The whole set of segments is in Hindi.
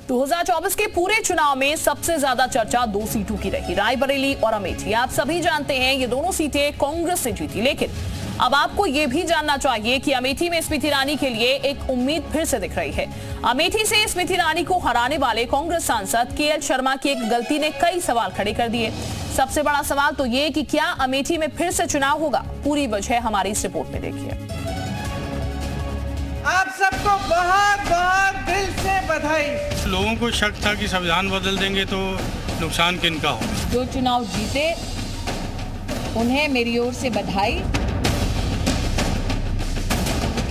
2024 के पूरे चुनाव में सबसे ज्यादा चर्चा 2 सीटों की रही, रायबरेली और अमेठी। आप सभी जानते हैं ये दोनों सीटें कांग्रेस से जीती, लेकिन अब आपको ये भी जानना चाहिए कि अमेठी में स्मृति ईरानी के लिए एक उम्मीद फिर से दिख रही है। अमेठी से स्मृति ईरानी को हराने वाले कांग्रेस सांसद केएल शर्मा की एक गलती ने कई सवाल खड़े कर दिए। सबसे बड़ा सवाल तो ये कि क्या अमेठी में फिर से चुनाव होगा? पूरी वजह हमारी इस रिपोर्ट में देखिए। आप सबको बहुत बहुत दिल से बधाई। लोगों को शक था कि संविधान बदल देंगे तो नुकसान किनका होगा। जो चुनाव जीते उन्हें मेरी ओर से बधाई।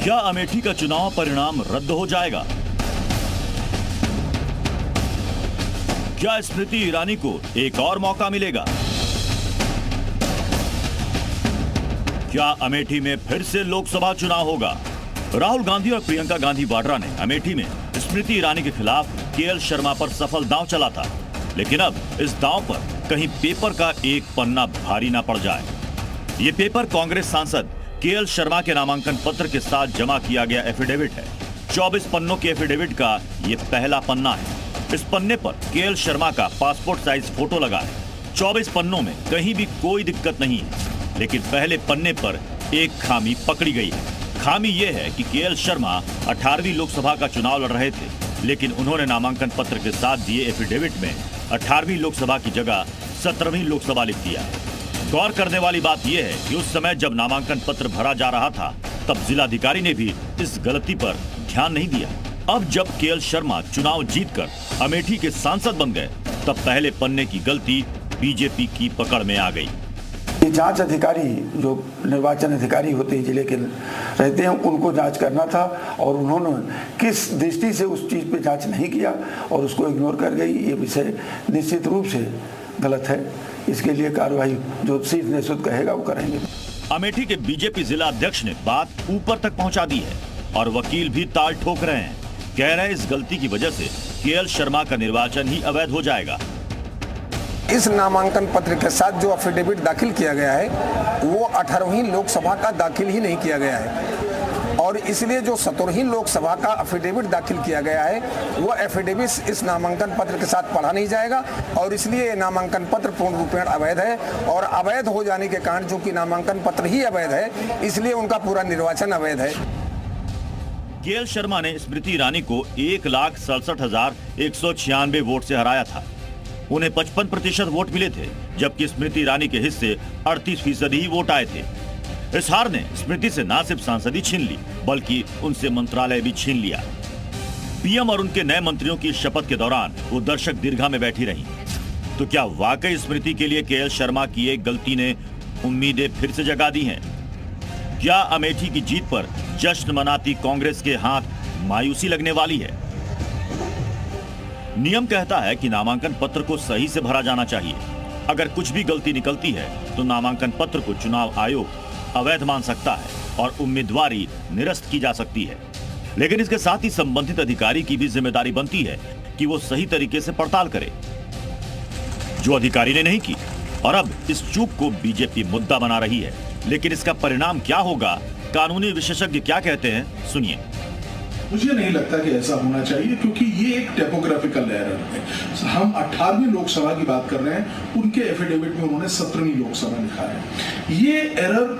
क्या अमेठी का चुनाव परिणाम रद्द हो जाएगा? क्या स्मृति ईरानी को एक और मौका मिलेगा? क्या अमेठी में फिर से लोकसभा चुनाव होगा? राहुल गांधी और प्रियंका गांधी वाड्रा ने अमेठी में स्मृति ईरानी के खिलाफ केएल शर्मा पर सफल दांव चला था, लेकिन अब इस दांव पर कहीं पेपर का एक पन्ना भारी ना पड़ जाए। ये पेपर कांग्रेस सांसद केएल शर्मा के नामांकन पत्र के साथ जमा किया गया एफिडेविट है। 24 पन्नों के एफिडेविट का ये पहला पन्ना है। इस पन्ने पर केएल शर्मा का पासपोर्ट साइज फोटो लगा है। 24 पन्नों में कहीं भी कोई दिक्कत नहीं है, लेकिन पहले पन्ने पर एक खामी पकड़ी गई है। खामी यह है कि केएल शर्मा 18वीं लोकसभा का चुनाव लड़ रहे थे, लेकिन उन्होंने नामांकन पत्र के साथ दिए एफिडेविट में 18वीं लोकसभा की जगह 17वीं लोकसभा लिख दिया। गौर करने वाली बात यह है कि उस समय जब नामांकन पत्र भरा जा रहा था, तब जिलाधिकारी ने भी इस गलती पर ध्यान नहीं दिया। अब जब केएल शर्मा चुनाव जीतकर अमेठी के सांसद बन गए, तब पहले पन्ने की गलती बीजेपी की पकड़ में आ गई। ये जांच अधिकारी जो निर्वाचन अधिकारी होते हैं जिले के रहते हैं, उनको जांच करना था और उन्होंने किस दृष्टि से उस चीज़ पे जांच नहीं किया और उसको इग्नोर कर गई। ये विषय निश्चित रूप से गलत है। इसके लिए कार्रवाई जो चीफ नेतृत्व कहेगा वो करेंगे। अमेठी के बीजेपी जिला अध्यक्ष ने बात ऊपर तक पहुंचा दी है और वकील भी ताल ठोक रहे हैं। कह रहे हैं इस गलती की वजह से केएल शर्मा का निर्वाचन ही अवैध हो जाएगा। इस नामांकन पत्र के साथ जो एफिडेविट दाखिल किया गया है वो 18वीं लोकसभा का दाखिल ही नहीं किया गया है और इसलिए जो 17वीं लोकसभा का एफिडेविट दाखिल किया गया है वो एफिडेविट इस नामांकन पत्र के साथ पढ़ा नहीं जाएगा और इसलिए ये नामांकन पत्र पूर्ण रूपेण अवैध है और अवैध हो जाने के कारण चूंकि नामांकन पत्र ही अवैध है, इसलिए उनका पूरा निर्वाचन अवैध है। केएल शर्मा ने स्मृति ईरानी को 1,67,196 वोट से हराया था। उन्हें 55% वोट मिले थे, जबकि स्मृति ईरानी के हिस्से 38% ही वोट आए थे। इस हार ने स्मृति से न सिर्फ सांसदी छीन ली, बल्कि उनसे मंत्रालय भी छीन लिया। पीएम और उनके नए मंत्रियों की शपथ के दौरान वो दर्शक दीर्घा में बैठी रहीं। तो क्या वाकई स्मृति के लिए केएल शर्मा की एक गलती ने उम्मीदें फिर से जगा दी हैं? क्या अमेठी की जीत पर जश्न मनाती कांग्रेस के हाथ मायूसी लगने वाली है? नियम कहता है कि नामांकन पत्र को सही से भरा जाना चाहिए। अगर कुछ भी गलती निकलती है तो नामांकन पत्र को चुनाव आयोग अवैध मान सकता है और उम्मीदवारी निरस्त की जा सकती है। लेकिन इसके साथ ही संबंधित अधिकारी की भी जिम्मेदारी बनती है कि वो सही तरीके से पड़ताल करे, जो अधिकारी ने नहीं की। और अब इस चूक को बीजेपी मुद्दा बना रही है। लेकिन इसका परिणाम क्या होगा, कानूनी विशेषज्ञ क्या कहते हैं, सुनिए। मुझे नहीं लगता कि ऐसा होना चाहिए, क्योंकि ये एक टाइपोग्राफिकल एरर है। हम 18वीं लोकसभा की बात कर रहे हैं, उनके एफिडेविट में उन्होंने 17वीं लोकसभा लिखा है। ये एरर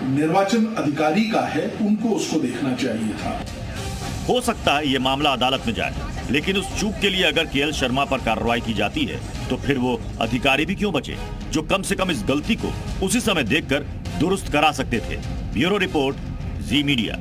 निर्वाचन अधिकारी का है, उनको उसको देखना चाहिए था। हो सकता है ये मामला अदालत में जाए, लेकिन उस चूक के लिए अगर केएल शर्मा पर कार्रवाई की जाती है तो फिर वो अधिकारी भी क्यों बचे, जो कम से कम इस गलती को उसी समय देखकर दुरुस्त करा सकते थे। ब्यूरो रिपोर्ट, जी मीडिया।